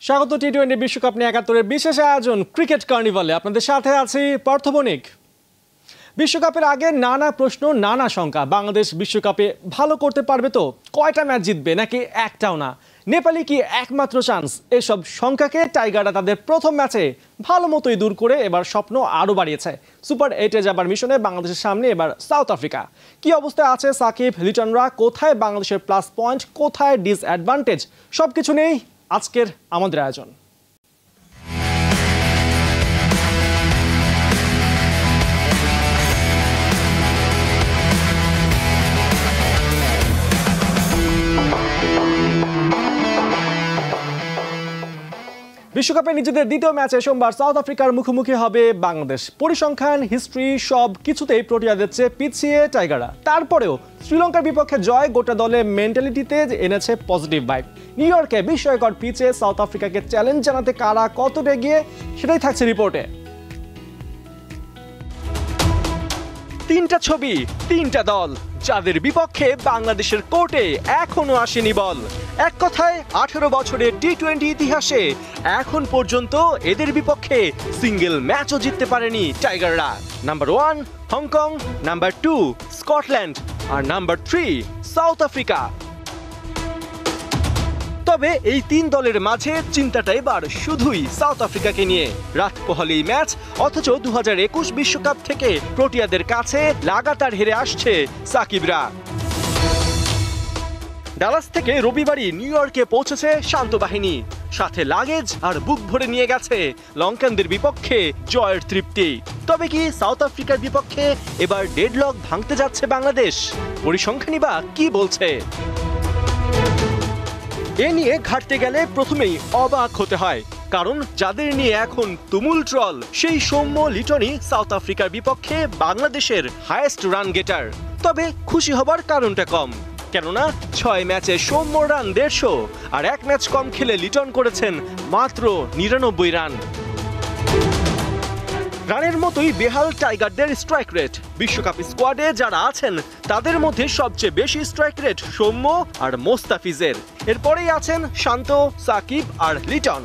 স্বাগত টি-20 বিশ্বকাপ নিয়ে ৭১-এর বিশেষ আয়োজন ক্রিকেট কার্নিভালে। আপনাদের সাথে আছি পার্থ বণিক। বিশ্বকাপের আগে নানা প্রশ্ন, নানা শঙ্কা। বাংলাদেশ বিশ্বকাপে ভালো করতে পারবে তো? কয়টা ম্যাচ জিতবে নাকি একটাও না? নেপালি কি একমাত্র চান্স? এসব শঙ্কাকে টাইগাররা তাদের প্রথম ম্যাচে ভালো মতোই দূর করে এবার স্বপ্ন আরও বাড়িয়েছে। সুপার 8-এ যাবার মিশনে বাংলাদেশের সামনে এবার সাউথ আফ্রিকা। কি অবস্থায় আছে সাকিব, লিটনরা? কোথায় বাংলাদেশের প্লাস পয়েন্ট, কোথায় ডিসঅ্যাডভান্টেজ? সবকিছু নেই আজকের আমাদের আয়োজন। বিশ্বকাপে নিজেদের দ্বিতীয় ম্যাচে সোমবার সাউথ আফ্রিকার মুখোমুখি হবে বাংলাদেশ। পরিসংখ্যান, হিস্ট্রি সব কিছুতেই প্রোটিয়াদের চেয়ে পিছিয়ে টাইগাররা। তারপরেও শ্রীলঙ্কার বিপক্ষে জয় গোটা দলে মেন্টালিটিতে এনেছে পজিটিভ ভাইব। নিউ ইয়র্কে বিস্ময়কর পিচে সাউথ আফ্রিকাকে চ্যালেঞ্জ জানাতে কারা কতটা এগিয়ে, সেটাই থাকছে রিপোর্টে। তিনটা ছবি, তিনটা দল, যাদের বিপক্ষে বাংলাদেশের কোর্টে এখনো আসেনি বল। এক কথায় 18 বছরের টি-20 ইতিহাসে এখন পর্যন্ত এদের বিপক্ষে সিঙ্গেল ম্যাচও জিততে পারেনি টাইগাররা। নাম্বার 1 হংকং, নাম্বার 2 স্কটল্যান্ড, আর নাম্বার 3 সাউথ আফ্রিকা। তবে এই তিন দলের মাঝে চিন্তাটা এবার শুধুই সাউথ আফ্রিকাকে নিয়ে। রাত পোহালেই ম্যাচ, অথচ 2021 বিশ্বকাপ থেকে প্রোটিয়াদের কাছে লাগাতার হেরে আসছে সাকিবরা। ডালাস থেকে রবিবারই নিউ ইয়র্কে পৌঁছেছে শান্ত বাহিনী, সাথে লাগেজ আর বুক ভরে নিয়ে গেছে লঙ্কানদের বিপক্ষে জয়ের তৃপ্তি। তবে কি সাউথ আফ্রিকার বিপক্ষে এবার ডেডলক ভাঙতে যাচ্ছে বাংলাদেশ? পরিসংখ্যানই বা কি বলছে? এ নিয়ে ঘাটতে গেলে প্রথমেই অবাক হতে হয়, কারণ যাদের নিয়ে এখন তুমুল ট্রল, সেই সৌম্য, লিটনই সাউথ আফ্রিকার বিপক্ষে বাংলাদেশের হাইয়েস্ট রান গেটার। তবে খুশি হবার কারণটা কম, কেননা 6 ম্যাচে সৌম্য রান 150, আর এক ম্যাচ কম খেলে লিটন করেছেন মাত্র 99 রান। রানের মতোই বেহাল টাইগারদের স্ট্রাইক রেট। বিশ্বকাপ স্কোয়াডে যারা আছেন তাদের মধ্যে সবচেয়ে বেশি স্ট্রাইক রেট সৌম্য আর মোস্তাফিজের। এরপরেই আছেন শান্ত, সাকিব আর লিটন।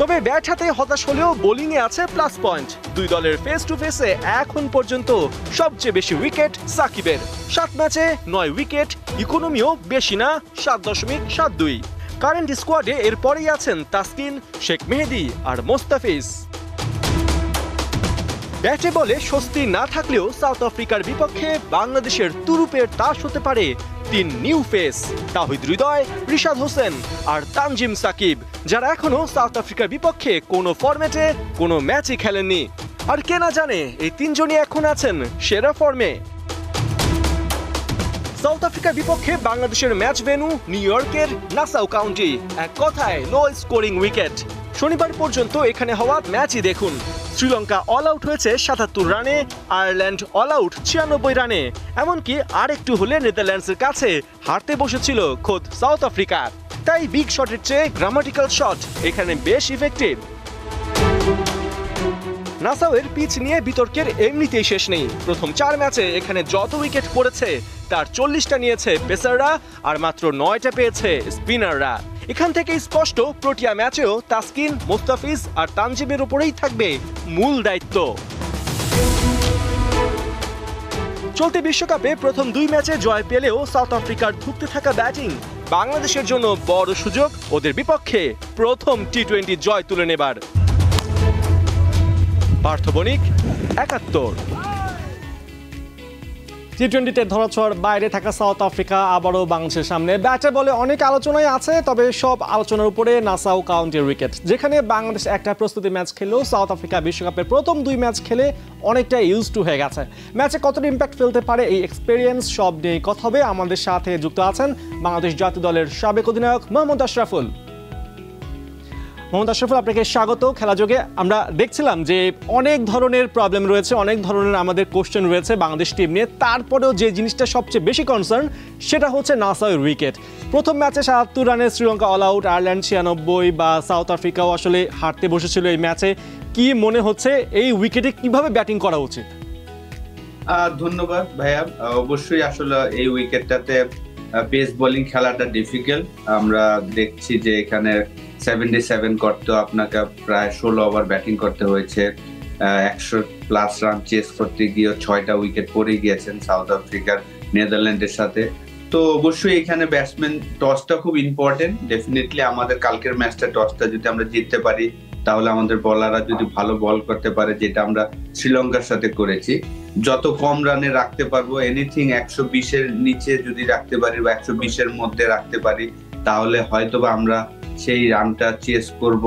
তবে ব্যাট হাতে হতাশ হলেও বোলিংয়ে আছে প্লাস পয়েন্ট। দুই দলের ফেস টু ফেসে এখন পর্যন্ত সবচেয়ে বেশি উইকেট সাকিবের, 7 ম্যাচে 9 উইকেট। ইকোনমিও বেশি না, 7.72। কারেন্ট স্কোয়াডে এরপরেই আছেন তাসকিন, শেখ মেহেদী আর মোস্তাফিজ। ব্যাটে বলে স্বস্তি না থাকলেও সাউথ আফ্রিকার বিপক্ষে বাংলাদেশের তুরুপের তাস হতে পারে 3 নিউ ফেস: তাহিদ হৃদয়, রিশাদ হোসেন আর তানজিম সাকিব, যারা এখনো সাউথ আফ্রিকার বিপক্ষে কোনো ফরম্যাটে কোনো ম্যাচই খেলেননি। আর কে না জানে এই তিনজনই এখন আছেন সেরা ফর্মে। সাউথ আফ্রিকার বিপক্ষে বাংলাদেশের ম্যাচ ভেন্যু নিউ ইয়র্কের নাসাউ কাউন্টি। এক কথায় লো স্কোরিং উইকেট। শনিবার পর্যন্ত এখানে হওয়া ম্যাচই দেখুন। শ্রীলঙ্কা অল আউট হয়েছে 77 রানে, আয়ারল্যান্ড অল আউট 96 রানে। এমনকি আর একটু হলে নেদারল্যান্ডসের কাছে হারতে বসেছিল খোদ সাউথ আফ্রিকা। তাই বিগ শটের চেয়ে গ্রামাটিক্যাল শট এখানে বেশ ইফেক্টিভ। নাসাউয়ের পিচ নিয়ে বিতর্কের এমনিতেই শেষ নেই। প্রথম 4 ম্যাচে এখানে যত উইকেট পড়েছে তার 40টা নিয়েছে পেসাররা, আর মাত্র 9টা পেয়েছে স্পিনাররা। এখান থেকে স্পষ্ট প্রোটিয়া ম্যাচেও তাসকিন, মোস্তাফিজ আর তানজিমের উপরেই থাকবে মূল দায়িত্ব। চলতি বিশ্বকাপে প্রথম 2 ম্যাচে জয় পেলেও সাউথ আফ্রিকার ধুঁকতে থাকা ব্যাটিং বাংলাদেশের জন্য বড় সুযোগ ওদের বিপক্ষে প্রথম টি-20 জয় তুলে নেবার। পার্থ বণিক, ৭১। টি-20তে ধরাছোঁয়ার বাইরে থাকা সাউথ আফ্রিকা আবারও বাংলাদেশের সামনে। ব্যাটে বলে অনেক আলোচনাই আছে, তবে সব আলোচনার উপরে নাসাউ কাউন্টির উইকেট। যেখানে বাংলাদেশ একটা প্রস্তুতি ম্যাচ খেললেও সাউথ আফ্রিকা বিশ্বকাপের প্রথম 2 ম্যাচ খেলে অনেকটা ইউজ টু হয়ে গেছে। ম্যাচে কতটা ইম্প্যাক্ট ফেলতে পারে এই এক্সপেরিয়েন্স, সব নিয়ে কথা হবে। আমাদের সাথে যুক্ত আছেন বাংলাদেশ জাতীয় দলের সাবেক অধিনায়ক মোহাম্মদ আশরাফুল। মোহাম্মদ আশরাফুল, আপনাকে স্বাগত খেলাযোগে। আমরা দেখছিলাম যে অনেক ধরনের প্রবলেম রয়েছে, অনেক ধরনের আমাদের কোশ্চেন রয়েছে বাংলাদেশ টিম নিয়ে। তারপরেও যে জিনিসটা সবচেয়ে বেশি কনসার্ন সেটা হচ্ছে নাসাউয়ের উইকেট। প্রথম ম্যাচে ৭৭ রানে শ্রীলঙ্কা অল আউট, আয়ারল্যান্ড 96, বা সাউথ আফ্রিকাও আসলে হারতে বসেছিল এই ম্যাচে। কি মনে হচ্ছে এই উইকেটে কিভাবে ব্যাটিং করা উচিত? ধন্যবাদ ভাইয়া। অবশ্যই আসলে এই উইকেটটাতে পেস বোলিং খেলাটা ডিফিকাল্ট। আমরা দেখছি যে এখানে 77 করতে আপনাকে প্রায় 16 ওভার ব্যাটিং করতে হয়েছে, 100+ রান চেস করতে গিয়ে 6টা উইকেট পড়ে গিয়েছেন সাউথ আফ্রিকার নেদারল্যান্ডের সাথে। তো অবশ্যই এখানে ব্যাটসম্যান টসটা খুব ইম্পর্টেন্ট। ডেফিনেটলি আমাদের কালকের ম্যাচটা টসটা যদি আমরা জিততে পারি, তাহলে আমাদের বলাররা যদি ভালো বল করতে পারে, যেটা আমরা শ্রীলঙ্কার সাথে করেছি, যত কম রানে রাখতে পারবো, এনিথিং 120-এর নিচে যদি রাখতে পারি বা 120-এর মধ্যে রাখতে পারি, তাহলে হয়তোবা আমরা সেই রানটা চেস করব।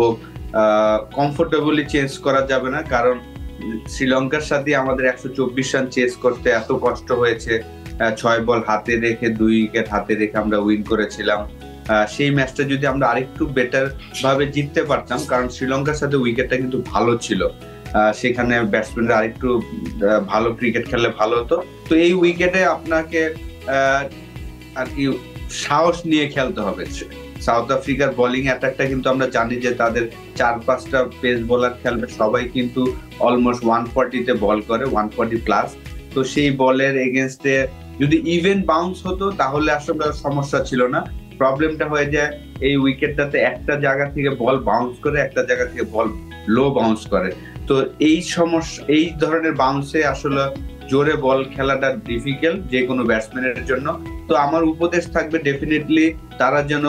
কমফোর্টেবলি চেস করা যাবে না, কারণ শ্রীলঙ্কার সাথে আমাদের 124 রান চেস করতে এত কষ্ট হয়েছে। 6 বল হাতে রেখে 2 উইকেট হাতে রেখে আমরা উইন করেছিলাম। সেই ম্যাচটা যদি আমরা আরেকটু বেটার ভাবে জিততে পারতাম, কারণ শ্রীলঙ্কার সাথে উইকেটটা কিন্তু ভালো ছিল, সেখানে ব্যাটসম্যানরা আরেকটু ভালো ক্রিকেট খেললে ভালো হতো। তো এই উইকেটে আপনাকে আর কি সাহস নিয়ে খেলতে হবে। সাউথ আফ্রিকার বোলিং অ্যাটাকটা কিন্তু আমরা জানি যে তাদের 4-5টা পেস বোলার খেলবে, সবাই কিন্তু অলমোস্ট 140-তে বল করে, 140+। তো সেই বলের এগেনস্টে যদি ইভেন বাউন্স হতো তাহলে আসলে সমস্যা ছিল না। প্রবলেমটা হয়ে যায় এই উইকেটটাতে একটা জায়গা থেকে বল বাউন্স করে, একটা জায়গা থেকে বল লো বাউন্স করে। তো এই সমস্যা, এই ধরনের বাউন্সে আসলে জোরে বল খেলাটা ডিফিকাল্ট যে কোনো ব্যাটসম্যানের জন্য। তো আমার উপদেশ থাকবে ডেফিনেটলি তারা যেন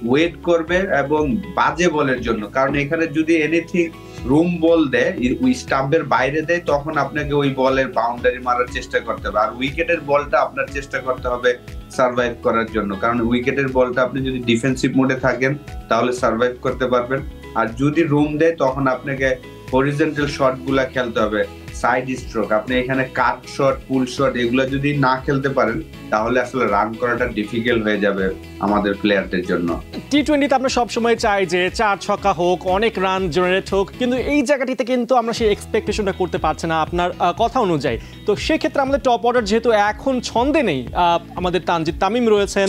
ওয়েট করবে এবং বাজে বলের জন্য, কারণ এখানে যদি এনিথিং রুম বল দেয়, ওই স্টাম্পের বাইরে দেয়, তখন আপনাকে ওই বলের বাউন্ডারি মারার চেষ্টা করতে হবে। আর উইকেটের বলটা আপনার চেষ্টা করতে হবে সার্ভাইভ করার জন্য, কারণ উইকেটের বলটা আপনি যদি ডিফেন্সিভ মোডে থাকেন তাহলে সার্ভাইভ করতে পারবেন। আর যদি রুম দেয় তখন আপনাকে হরিজন্টাল শট গুলা খেলতে হবে, সাইড স্ট্রোক। আপনি এখানে কাট শট, পুল শট এগুলো যদি না খেলতে পারেন, তাহলে আসলে রান করাটা ডিফিকাল্ট হয়ে যাবে আমাদের প্লেয়ারদের জন্য। টি-20তে আমরা সবসময় চাই যে 4 ছক্কা হোক, অনেক রান জেনারেট হোক, কিন্তু এই জায়গাটিতে কিন্তু আমরা সেই এক্সপেকটেশনটা করতে পারছি না আপনার কথা অনুযায়ী। তো সেক্ষেত্রে আমাদের টপ অর্ডার যেহেতু এখন ছন্দে নেই, আমাদের তানজিদ তামিম রয়েছেন,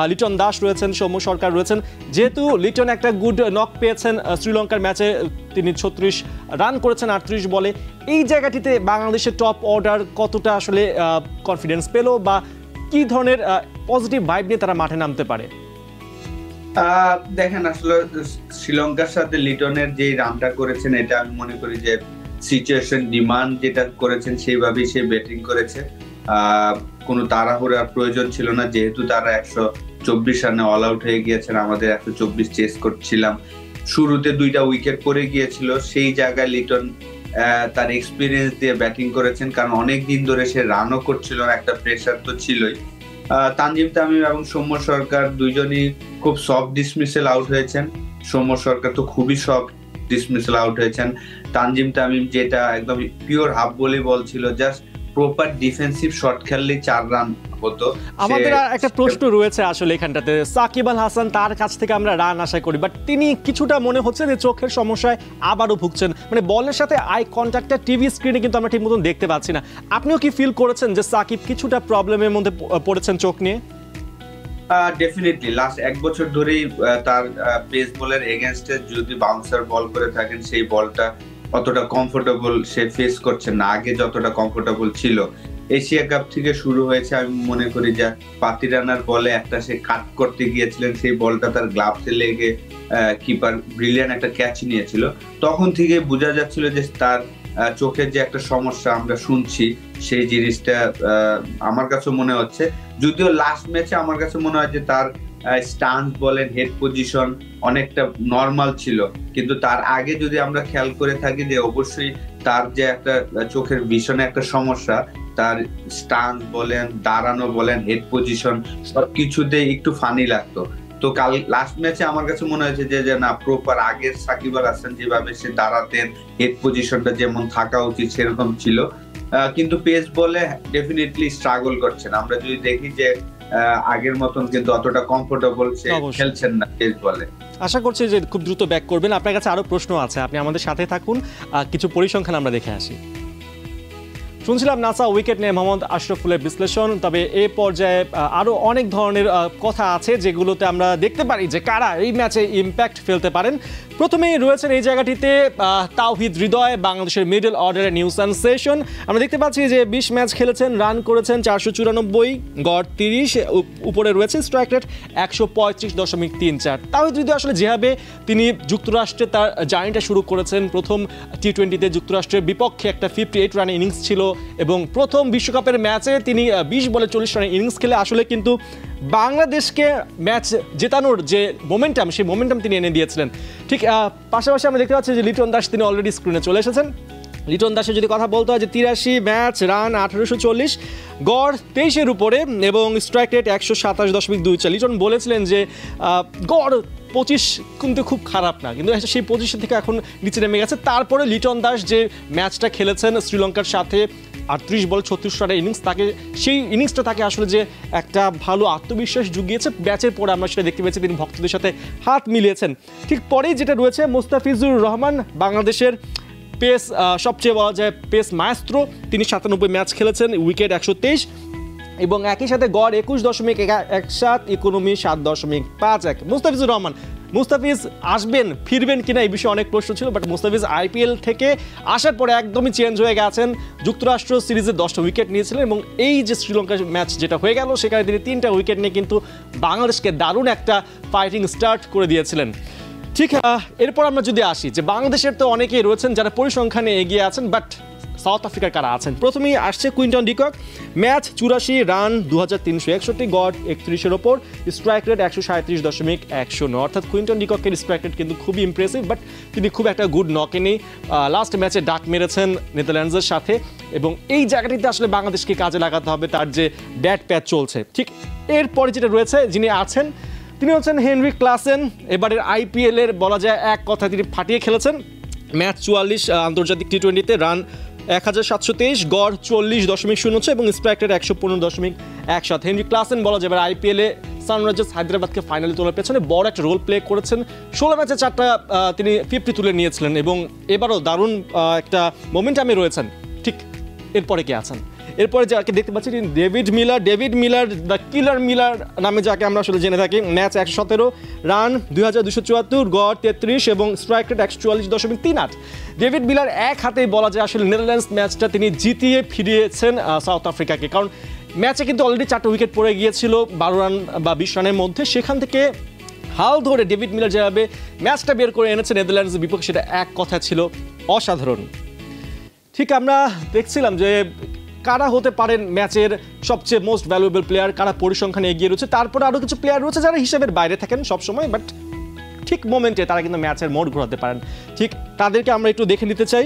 লিটন দাস রয়েছেন, সৌম্য সরকার রয়েছেন। যেহেতু লিটন একটা গুড নক পেয়েছেন শ্রীলঙ্কার ম্যাচে, তিনি 36 রান করেছেন 38 বলে, এই জায়গাটিতে বাংলাদেশের টপ অর্ডার কতটা আসলে কনফিডেন্স পেল বা কি ধরনের পজিটিভ ভাইব নিয়ে তারা মাঠে নামতে পারে? দেখেন, আসলে শ্রীলঙ্কার সাথে লিটনের যে রানটা করেছেন, এটা আমি মনে করি যে সিচুয়েশন ডিমান্ড যেটা করেছেন সেইভাবেই সে ব্যাটিং করেছে। কোনো তাড়াহুড়ার প্রয়োজন ছিল না, যেহেতু তারা 124 রানে অল আউট হয়ে গিয়েছেন, আমাদের 124 চেস করছিলাম। শুরুতে 2টা উইকেট পড়ে গিয়েছিল, সেই জায়গায় লিটন তার এক্সপিরিয়েন্স দিয়ে ব্যাটিং করেছেন, কারণ অনেক দিন ধরে সে রানও করছিল, একটা প্রেসার তো ছিলই। তানজিম তামিম এবং সৌম্য সরকার দুইজনই খুব সফট ডিসমিসেল আউট হয়েছেন। সৌম্য সরকার তো খুবই সফট ডিসমিসেল আউট হয়েছেন। তানজিম তামিম যেটা একদম পিওর হাফ বলি বল ছিল, জাস্ট প্রপার ডিফেন্সিভ শট খেললেই 4 রান হতো। আমাদের একটা প্রশ্ন রয়েছে আসলে এখানটাতে, সাকিব আল হাসান, তার কাছ থেকে আমরা রান আশা করি, বাট তিনি কিছুটা মনে হচ্ছে যে চোখের সমস্যায় আবারও ভুগছেন, মানে বলের সাথে আই কন্ট্যাক্টটা টিভি স্ক্রিনে কিন্তু আমরা ঠিক মতন দেখতে পাচ্ছি না। আপনিও কি ফিল করেছেন যে সাকিব কিছুটা প্রবলেমের মধ্যে পড়েছেন চোখ নিয়ে? ডেফিনেটলি লাস্ট 1 বছর ধরেই তার পেস বলের এগেনস্টে যদি বাউন্সার বল করে থাকেন, সেই বলটা অতটা কমফোর্টেবল সে ফেস করছেন না, আগে যতটা কমফোর্টেবল ছিল। এশিয়া কাপ থেকে শুরু হয়েছে, আমি মনে করি যে পাতিরানার বলে একটা সে কাট করতে গিয়েছিলেন, সেই বলটা তার গ্লাভসে লেগে কিপার ব্রিলিয়ান্ট একটা ক্যাচ নিয়েছিল। তখন থেকে বোঝা যাচ্ছিল যে তার চোখের যে একটা সমস্যা আমরা শুনছি, সেই জিনিসটা আমার কাছে মনে হচ্ছে। যদিও লাস্ট ম্যাচে আমার কাছে মনে হয় যে তার স্টান্স বলেন, হেড পজিশন অনেকটা নর্মাল ছিল, কিন্তু তার আগে যদি আমরা খেয়াল করে থাকি যে অবশ্যই তার যে একটা চোখের ভিশনে একটা সমস্যা, তার স্টান্স বলেন, দাঁড়ানো বলেন, হেড পজিশন সবকিছুতে একটু ফানি লাগতো। তো কাল লাস্ট ম্যাচে আমার কাছে মনে হয়েছে যে না, প্রপার আগের সাকিব আল হাসান যেভাবে সে দাঁড়াতেন, হেড পজিশনটা যেমন থাকা উচিত সেরকম ছিল, কিন্তু পেস বলে ডেফিনেটলি স্ট্রাগল করছেন। আমরা যদি দেখি যে আগের মতন কিন্তু অতটা কমফোর্টেবল সে খেলছেন না পেস বলে। আশা করছি যে খুব দ্রুত ব্যাক করবেন। আপনার কাছে আরো প্রশ্ন আছে, আপনি আমাদের সাথে থাকুন, কিছু পরিসংখ্যান আমরা দেখে আসি। শুনছিলাম নাসা উইকেট নিয়ে মোহাম্মদ আশরাফুলের বিশ্লেষণ। তবে এই পর্যায়ে আরও অনেক ধরনের কথা আছে যেগুলোতে আমরা দেখতে পারি যে কারা এই ম্যাচে ইম্প্যাক্ট ফেলতে পারেন। প্রথমেই রয়েছেন এই জায়গাটিতে তাওহিদ হৃদয়, বাংলাদেশের মিডল অর্ডারের নিউ সেনসেশন। আমরা দেখতে পাচ্ছি যে 20 ম্যাচ খেলেছেন, রান করেছেন 494, গড় 30, উপরে রয়েছে স্ট্রাইক রেট 135.34। তাওহিদ হৃদয় আসলে যেভাবে তিনি যুক্তরাষ্ট্রে তার জার্নিটা শুরু করেছেন, প্রথম টি-20তে যুক্তরাষ্ট্রের বিপক্ষে একটা 58 রানের ইনিংস ছিল এবং প্রথম বিশ্বকাপের ম্যাচে তিনি 20 বলে 40 রানের ইনিংস খেলে আসলে কিন্তু বাংলাদেশকে ম্যাচ জেতানোর যে মোমেন্টাম, সেই মোমেন্টাম তিনি এনে দিয়েছিলেন। ঠিক পাশাপাশি আমরা দেখতে পাচ্ছি যে লিটন দাস তিনি অলরেডি স্ক্রিনে চলে এসেছেন। লিটন দাসের যদি কথা বলতে হয় যে 83 ম্যাচ, রান 1840, গড় 23-এর উপরে এবং স্ট্রাইক রেট 127.24। লিটন বলেছিলেন যে গড় 25 কিন্তু খুব খারাপ না, কিন্তু সেই 25 থেকে এখন নিচে নেমে গেছে। তারপরে লিটন দাস যে ম্যাচটা খেলেছেন শ্রীলঙ্কার সাথে 38 বল 36 রানের ইনিংস, তাকে সেই ইনিংসটা তাকে আসলে যে একটা ভালো আত্মবিশ্বাস জুগিয়েছে। ম্যাচের পরে আমরা সেটা দেখতে পেয়েছি, তিনি ভক্তদের সাথে হাত মিলিয়েছেন। ঠিক পরেই যেটা রয়েছে মুস্তাফিজুর রহমান, বাংলাদেশের পেস সবচেয়ে বলা যায় পেস মায়াস্ত্র, তিনি 97 ম্যাচ খেলেছেন, উইকেট 123 এবং একই সাথে গড় 21.17, ইকোনমি 7.51। মুস্তাফিজুর রহমান, মুস্তাফিজ আসবেন ফিরবেন কিনা এই বিষয়ে অনেক প্রশ্ন ছিল, বাট মুস্তাফিজ আইপিএল থেকে আসার পরে একদমই চেঞ্জ হয়ে গেছেন। যুক্তরাষ্ট্র সিরিজে 10টা উইকেট নিয়েছিলেন এবং এই যে শ্রীলঙ্কার ম্যাচ যেটা হয়ে গেল সেখানে তিনি 3টা উইকেট নিয়ে কিন্তু বাংলাদেশকে দারুণ একটা ফাইটিং স্টার্ট করে দিয়েছিলেন। ঠিক, এরপর আমরা যদি আসি যে বাংলাদেশের তো অনেকেই রয়েছেন যারা পরিসংখ্যানে এগিয়ে আছেন, বাট সাউথ আফ্রিকার কারা আছেন। প্রথমেই আসছে কুইন্টন ডিকক, ম্যাচ 84, রান 2361, গড় 31-এর ওপর, স্ট্রাইক রেট 137.10। অর্থাৎ কুইন্টন ডিককের স্ট্রাইক রেট কিন্তু খুবই ইমপ্রেসিভ, বাট তিনি খুব একটা গুড নকে নেই। লাস্ট ম্যাচে ডাক মেরেছেন নেদারল্যান্ডসের সাথে এবং এই জায়গাটিতে আসলে বাংলাদেশকে কাজে লাগাতে হবে, তার যে ব্যাট প্যাচ চলছে। ঠিক এরপরে যেটা রয়েছে যিনি আছেন তিনি হচ্ছেন হেনরিক ক্লাসেন। এবারের আইপিএলের বলা যায় এক কথা তিনি ফাটিয়ে খেলেছেন। ম্যাচ 44, আন্তর্জাতিক টি-20তে রান 1723, গড় 40.06 এবং স্ট্রাইক রেট 115.17। হেনরি ক্লাসেন বলা যাবে আইপিএলে সানরাইজার্স হায়দ্রাবাদকে ফাইনালে তোলার পেছনে বড় একটা রোল প্লে করেছেন। 16 ম্যাচে 4টা তিনি 50 তুলে নিয়েছিলেন এবং এবারও দারুণ একটা মোমেন্টামে রয়েছেন। ঠিক এরপরে কে আছেন? এরপরে যাকে দেখতে পাচ্ছি David Miller the killer Miller নামে যাকে আমরা আসলে জেনে থাকি। ম্যাচ 117, রান 2274, গড় 33 এবং স্ট্রাইক রেট 144.38। ডেভিড মিলার এক হাতেই বলা যায় আসলে নেদারল্যান্ডস ম্যাচটা তিনি জিতিয়ে ফিরিয়েছেন সাউথ আফ্রিকাকে, কারণ ম্যাচে কিন্তু অলরেডি 4টা উইকেট পড়ে গিয়েছিল 12 রান বা 20 রানের মধ্যে। সেখান থেকে হাল ধরে ডেভিড মিলার যেভাবে ম্যাচটা বের করে এনেছে নেদারল্যান্ডসের বিপক্ষে, সেটা এক কথা ছিল অসাধারণ। ঠিক, আমরা দেখছিলাম যে কারা হতে পারেন ম্যাচের সবচেয়ে মোস্ট ভ্যালুয়েবল প্লেয়ার, কারা পরিসংখ্যানে এগিয়ে রয়েছে। তারপরে আরও কিছু প্লেয়ার রয়েছে যারা হিসেবের বাইরে থাকেন সবসময়, বাট ঠিক মোমেন্টে তারা কিন্তু ম্যাচের মোড় ঘোরাতে পারেন। ঠিক তাদেরকে আমরা একটু দেখে নিতে চাই।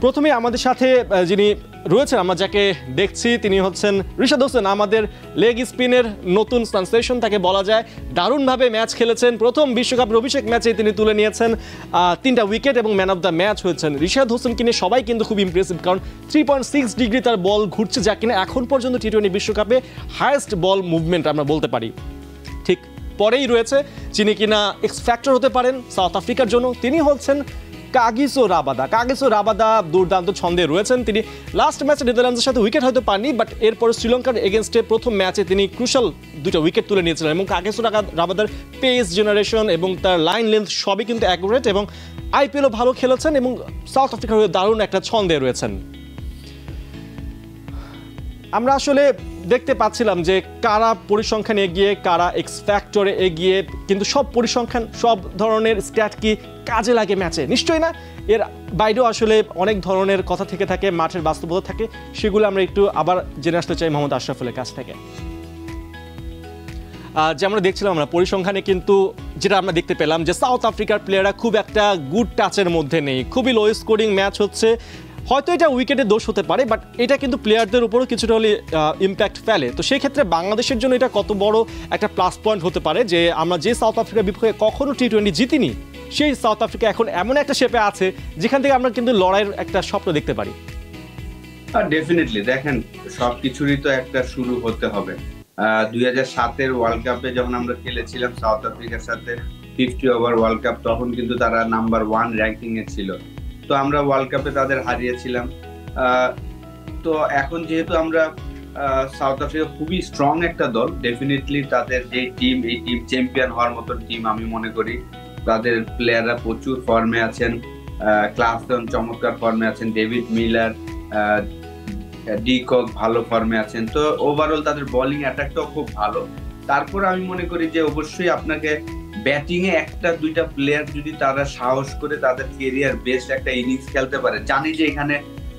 প্রথমে আমাদের সাথে যিনি রয়েছেন, আমরা যাকে দেখছি তিনি হচ্ছেন রিশাদ হোসেন, আমাদের লেগ স্পিনের নতুন সেনসেশন তাকে বলা যায়। দারুণভাবে ম্যাচ খেলেছেন, প্রথম বিশ্বকাপের অভিষেক ম্যাচে তিনি তুলে নিয়েছেন 3টা উইকেট এবং ম্যান অফ দ্য ম্যাচ হয়েছেন। রিশাদ হোসেনকে নিয়ে সবাই কিন্তু খুব ইমপ্রেসিভ, কারণ 3.6 ডিগ্রি তার বল ঘুরছে, যা কিনা এখন পর্যন্ত টি-20 বিশ্বকাপে হায়েস্ট বল মুভমেন্ট আমরা বলতে পারি। ঠিক পরেই রয়েছে যিনি কিনা এক্স ফ্যাক্টর হতে পারেন সাউথ আফ্রিকার জন্য, তিনি হচ্ছেন কাগিসো রাবাদা। দুর্দান্ত ছন্দে রয়েছেন তিনি। লাস্ট ম্যাচে নেদারল্যান্ডসের সাথে উইকেট হয়তো পাননি, বাট এরপর শ্রীলঙ্কার এগেনস্টে প্রথম ম্যাচে তিনি ক্রুশাল 2টা উইকেট তুলে নিয়েছিলেন এবং কাগিসো রাবাদার পেস জেনারেশন এবং তার লাইন লেন্থ সবই কিন্তু অ্যাকুরেট এবং আইপিএলও ভালো খেলেছেন এবং সাউথ আফ্রিকার হয়ে দারুণ একটা ছন্দে রয়েছেন। আমরা আসলে দেখতে পাচ্ছিলাম যে কারা পরিসংখ্যানে এগিয়ে, কারা এক্স ফ্যাক্টরে এগিয়ে, কিন্তু সব পরিসংখ্যান সব ধরনের স্ট্যাট কি কাজে লাগে ম্যাচে? নিশ্চয়ই না। এর বাইরেও আসলে অনেক ধরনের কথা থেকে থাকে, মাঠের বাস্তবতা থাকে, সেগুলো আমরা একটু আবার জেনে আসতে চাই মোহাম্মদ আশরাফুলের কাছ থেকে। যে আমরা দেখছিলাম আমরা পরিসংখ্যানে কিন্তু যেটা আমরা দেখতে পেলাম যে সাউথ আফ্রিকার প্লেয়াররা খুব একটা গুড টাচের মধ্যে নেই, খুবই লো স্কোরিং ম্যাচ হচ্ছে। হয়তো এটা উইকেটের দোষ হতে পারে, বাট এটা কিন্তু প্লেয়ারদের উপরও কিছুটা হলে ইম্প্যাক্ট ফেলে। তো সেই ক্ষেত্রে বাংলাদেশের জন্য এটা কত বড় একটা প্লাস পয়েন্ট হতে পারে যে আমরা যে সাউথ আফ্রিকার বিপক্ষে কখনো টি-20 জিতিনি, সেই সাউথ আফ্রিকা এখন এমন একটা শেপে আছে যেখান থেকে আমরা কিন্তু লড়াইয়ের একটা স্বপ্ন দেখতে পারি। ডেফিনেটলি দেখেন, সবকিছুরই তো একটা শুরু হতে হবে। 2007-এর ওয়ার্ল্ড কাপে যখন আমরা খেলেছিলাম সাউথ আফ্রিকার সাথে 50 ওভার ওয়ার্ল্ড কাপ, তখন কিন্তু তারা নাম্বার 1 র্যাঙ্কিং এ ছিল। তো আমরা ওয়ার্ল্ড কাপে তাদের হারিয়েছিলাম। তো এখন যেহেতু আমরা সাউথ আফ্রিকা খুবই স্ট্রং একটা দল, ডেফিনেটলি তাদের যে টিম, এই টিম চ্যাম্পিয়ন হওয়ার মতো টিম আমি মনে করি। তাদের প্লেয়াররা প্রচুর ফর্মে আছেন, ক্লাসন চমৎকার ফর্মে আছেন, ডেভিড মিলার, ডিকক ভালো ফর্মে আছেন। তো ওভারঅল তাদের বোলিং অ্যাটাকটাও খুব ভালো। তারপর আমি মনে করি যে অবশ্যই আপনাকে ব্যাটিং এ একটা দুইটা প্লেয়ার যদি তারা সাহস করে তাদের কেরিয়ার বেস্ট একটা ইনিংস খেলতে পারে, জানি যে এখানে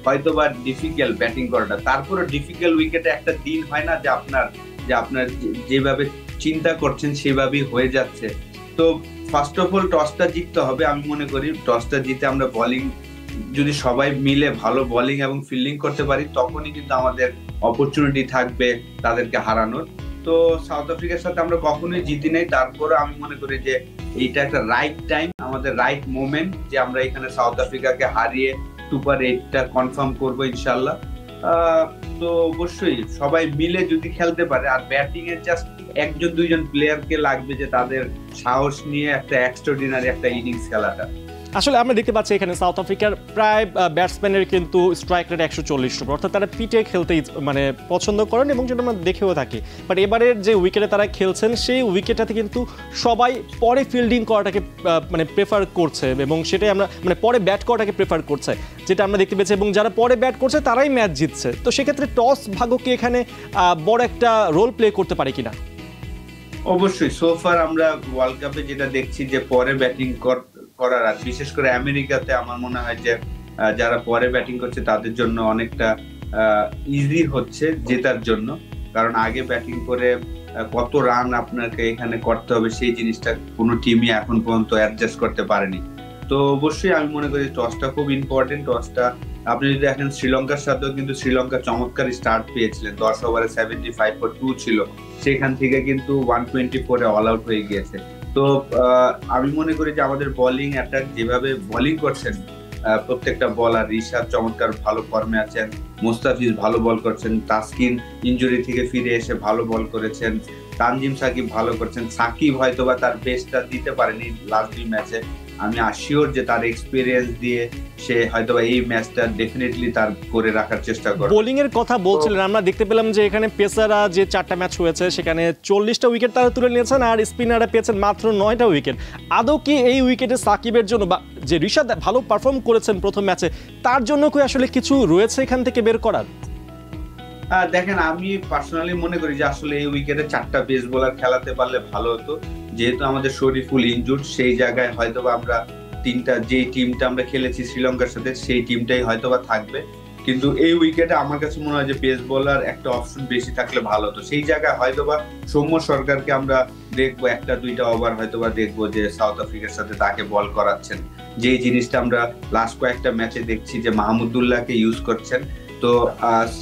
হয়তোবা ডিফিকাল্ট ব্যাটিং করাটা, তারপরে ডিফিকাল্ট উইকেটে একটা দিন হয় না যে আপনার যেভাবে চিন্তা করছেন সেভাবেই হয়ে যাচ্ছে। তো ফার্স্ট অফ অল টসটা জিততে হবে। আমি মনে করি টসটা জিতে আমরা বোলিং যদি সবাই মিলে ভালো বোলিং এবং ফিল্ডিং করতে পারি, তখনই কিন্তু আমাদের অপরচুনিটি থাকবে তাদেরকে হারানোর। তো সাউথ আফ্রিকার সাথে আমরা কখনোই জিতি নাই, তারপরে আমি মনে করি যে এইটা একটা রাইট টাইম, আমাদের রাইট মোমেন্ট যে আমরা এখানে সাউথ আফ্রিকাকে হারিয়ে সুপার 8টা কনফার্ম করবো ইনশাল্লাহ। তো অবশ্যই সবাই মিলে যদি খেলতে পারে, আর ব্যাটিং এর জাস্ট একজন দুইজন প্লেয়ারকে লাগবে যে তাদের সাহস নিয়ে একটা এক্সট্রাঅর্ডিনারি একটা ইনিংস খেলাটা। আসলে আমরা দেখতে পাচ্ছি এখানে সাউথ আফ্রিকার প্রায় ব্যাটসম্যানের কিন্তু স্ট্রাইক রেট 140, অর্থাৎ তারা পিটে খেলতে মানে পছন্দ করেন এবং যেটা আমরা দেখেও থাকি। বাট এবারের যে উইকেটে তারা খেলছেন সেই উইকেটটাতে কিন্তু সবাই পরে ফিল্ডিং করাটাকে মানে প্রেফার করছে, এবং সেটাই আমরা মানে পরে ব্যাট করাটাকে প্রেফার করছে, যেটা আমরা দেখতে পেয়েছি। এবং যারা পরে ব্যাট করছে তারাই ম্যাচ জিতছে। তো সেক্ষেত্রে টস ভাগ্য কি এখানে বড় একটা রোল প্লে করতে পারে কিনা? অবশ্যই সোফার আমরা ওয়ার্ল্ড কাপে যেটা দেখছি যে পরে ব্যাটিং করার, আর বিশেষ করে আমেরিকাতে আমার মনে হয় যে যারা পরে ব্যাটিং করছে তাদের জন্য অনেকটা ইজি হচ্ছে জেতার জন্য, কারণ আগে ব্যাটিং করে কত রান আপনাকে এখানে করতে হবে সেই জিনিসটা কোনো টিমই এখন পর্যন্ত অ্যাডজাস্ট করতে পারেনি। তো অবশ্যই আমি মনে করি টসটা খুব ইম্পর্টেন্ট। টসটা আপনি যদি দেখেন শ্রীলঙ্কার সাথেও কিন্তু শ্রীলঙ্কা চমৎকার স্টার্ট পেয়েছিলেন, 10 ওভারে 75 for 2 ছিল, সেখান থেকে কিন্তু 124 অল আউট হয়ে গিয়েছে। তো আমি মনে করি যে আমাদের বোলিং অ্যাটাক যেভাবে বোলিং করছেন প্রত্যেকটা বলার, রিশাদ চমৎকার ভালো ফর্মে আছেন, মুস্তাফিজ ভালো বল করছেন, তাসকিন ইনজুরি থেকে ফিরে এসে ভালো বল করেছেন, তানজিম সাকিব ভালো করছেন। সাকিব হয়তোবা তার বেস্টটা দিতে পারেনি লাস্ট 2 ম্যাচে, আমি আশিওর যে তার এক্সপেরিয়েন্স দিয়ে সে হয়তোবা এই ম্যাচটা ডেফিনেটলি তার করে রাখার চেষ্টা করবে। বোলিং এর কথা বলছিলেন, আমরা দেখতে পেলাম যে এখানে পেসাররা যে 4টা ম্যাচ হয়েছে সেখানে 40টা উইকেট তারা তুলে নিয়েছেন, আর স্পিনাররা পেয়েছেন মাত্র 9টা উইকেট। আদৌ কি এই উইকেটে সাকিবের জন্য বা যে রিশাদ ভালো পারফর্ম করেছেন প্রথম ম্যাচে, তার জন্য কি আসলে কিছু রয়েছে এখান থেকে বের করার? দেখেন, আমি পার্সোনালি মনে করি যে আসলে এই উইকেটে 4টা পেস বোলার খেলাতে পারলে ভালো হতো। যেহেতু আমাদের শরীফুল ইনজুর্ড, সেই জায়গায় হয়তোবা আমরা 3টা যে টিমটা আমরা খেলেছি শ্রীলঙ্কার সাথে সেই টিমটাই হয়তোবা থাকবে, কিন্তু এই উইকেটে আমার কাছে মনে হয় যে পেস বোলার একটা অপশন বেশি থাকলে ভালো হতো। সেই জায়গায় হয়তোবা সৌম্য সরকারকে আমরা দেখবো 1-2টা ওভার হয়তোবা দেখবো যে সাউথ আফ্রিকার সাথে তাকে বল করাচ্ছেন, যে জিনিসটা আমরা লাস্ট কয়েকটা ম্যাচে দেখছি যে মাহমুদুল্লাহকে ইউজ করছেন। তো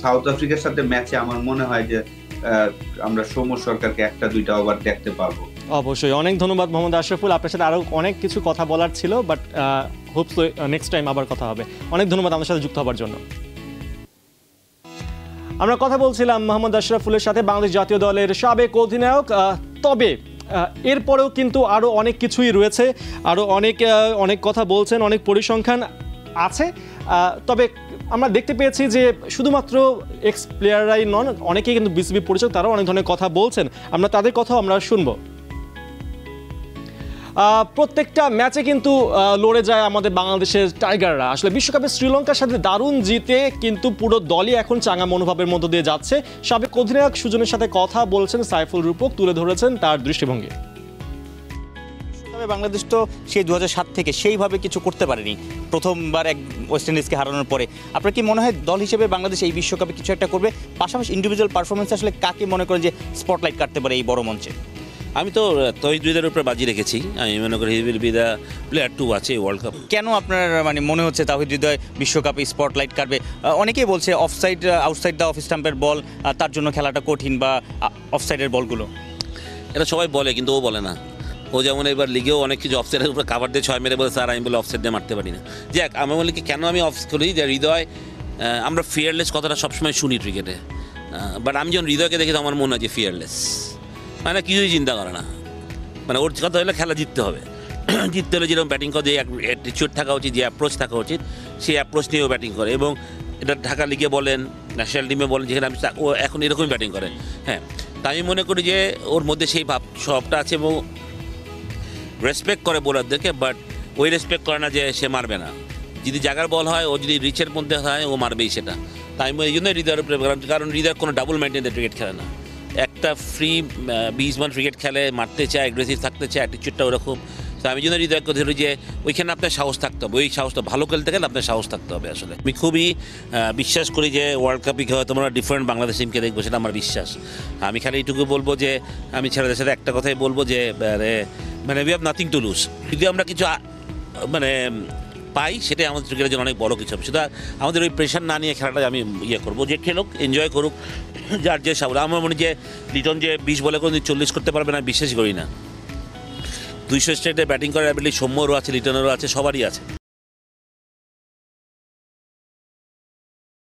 সাউথ আফ্রিকার সাথে ম্যাচে আমার মনে হয় যে আমরা সৌম্য সরকারকে 1-2টা ওভার দেখতে পাবো। অবশ্যই। অনেক ধন্যবাদ মোহাম্মদ আশরাফুল, আপনার সাথে আরো অনেক কিছু কথা বলার ছিল, বাট হোপস নেক্সট টাইম আবার কথা হবে। অনেক ধন্যবাদ আমাদের সাথে যুক্ত হওয়ার জন্য। আমরা কথা বলছিলাম মোহাম্মদ আশরাফুলের সাথে, বাংলাদেশ জাতীয় দলের সাবেক অধিনায়ক। তবে এরপরেও কিন্তু আরো অনেক কিছুই রয়েছে, আরো অনেক কথা বলছেন, অনেক পরিসংখ্যান আছে। তবে আমরা দেখতে পেয়েছি যে শুধুমাত্র এক্স প্লেয়াররাই নন, অনেকেই কিন্তু বিসিবি পরিচালক, তারাও অনেক ধরনের কথা বলছেন। আমরা তাদের কথাও আমরা শুনবো। প্রত্যেকটা ম্যাচে কিন্তু লড়ে যায় আমাদের বাংলাদেশের টাইগাররা। আসলে বিশ্বকাপে শ্রীলঙ্কার সাথে দারুণ জিতে কিন্তু পুরো দলই এখন চাঙা মনোভাবের মধ্য দিয়ে যাচ্ছে। সাবেক অধিনায়ক সুজনের সাথে কথা বলছেন সাইফুল রূপক, তুলে ধরেছেন তার দৃষ্টিভঙ্গি। বাংলাদেশ তো সেই 2007 থেকে সেইভাবে কিছু করতে পারেনি, প্রথমবার ওয়েস্ট ইন্ডিজকে হারানোর পরে। আপনার কি মনে হয় দল হিসেবে বাংলাদেশ এই বিশ্বকাপে কিছু একটা করবে? পাশাপাশি ইন্ডিভিজুয়াল পারফরমেন্স আসলে কাকে মনে করেন যে স্পটলাইট কাটতে পারে এই বড় মঞ্চে? আমি তো তহিদ হৃদয়ের উপরে বাজি রেখেছি। আমি মনে করি he will be the player to আছে ওয়ার্ল্ড কাপ। কেন আপনার মানে মনে হচ্ছে তহিদ হৃদয় বিশ্বকাপে স্পটলাইট কাটবে? অনেকেই বলছে অফসাইড, আউটসাইড দ্য অফ স্টাম্পের বল, তার জন্য খেলাটা কঠিন, বা অফসাইডের বলগুলো। এটা সবাই বলে, কিন্তু ও বলে না। ও যেমন এবার লিগেও অনেক কিছু অফসাইডের উপরে কাভার দিয়ে 6 মেরে বলে, স্যার আমি বলে অফসাইড দিয়ে মারতে পারি না। যাক, আমি বলি কি কেন আমি অফ করি যে হৃদয়, আমরা ফিয়ারলেস কথাটা সবসময় শুনি ক্রিকেটে, বাট আমি যখন হৃদয়কে দেখি তো আমার মনে হয় যে ফিয়ারলেস, মানে কিছুই চিন্তা করে না। মানে ওর কথা হলে খেলা জিততে হবে, জিততে হলে যেরকম ব্যাটিং করে, যে অ্যাটিটিউড থাকা উচিত, যে অ্যাপ্রোচ থাকা উচিত, সেই অ্যাপ্রোচ নিয়েও ব্যাটিং করে। এবং এটা ঢাকা লিগে বলেন, ন্যাশনাল টিমে বলেন, যেখানে ও এখন এরকমই ব্যাটিং করে। হ্যাঁ, তাই আমি মনে করি যে ওর মধ্যে সেই সবটা আছে এবং রেসপেক্ট করে বোলারদেরকে, বাট ওই রেসপেক্ট করে না যে সে মারবে না। যদি জায়গার বল হয়, ও যদি রিচের মধ্যে হয়, ও মারবেই সেটা। তাই আমি এই জন্যই হৃদয়ের উপরে, কারণ হৃদয় কোনো ডাবল মেনটেনের ক্রিকেট খেলে না, একটা ফ্রি 20 ক্রিকেট খেলে, মারতে চায়, অ্যাগ্রেসিভ থাকতে চায়, অ্যাটিচিউডটা ওরকম। তো আমি জন্য হৃদয়কে ধরি যে ওইখানে আপনার সাহস থাকতে হবে, ওই সাহসটা ভালো খেলতে গেলে আপনার সাহস থাকতে হবে। আসলে আমি খুবই বিশ্বাস করি যে ওয়ার্ল্ড কাপে হয়তো আমরা ডিফারেন্ট বাংলাদেশ টিমকে দেখবো, সেটা আমার বিশ্বাস। আমি খালি এইটুকু বলবো যে আমি ছেলেদের সাথে একটা কথাই বলবো যে মানে we have nothing to lose. যদি আমরা কিছু মানে পাই, সেটাই আমাদের ক্রিকেটের জন্য অনেক বড় কিছু হবে। শুধু আমাদের ওই প্রেশার না নিয়ে খেলাটা আমি করবো, যে খেলুক, এনজয় করুক, যার যে সাবল। আমার মনে যে লিটন যে 20 বলে কোনো 40 করতে পারবে না, বিশ্বাস করি না। 200 স্ট্রাইকে ব্যাটিং করার অ্যাবিলিটি সৌম্যরও আছে, লিটনেরও আছে, সবারই আছে।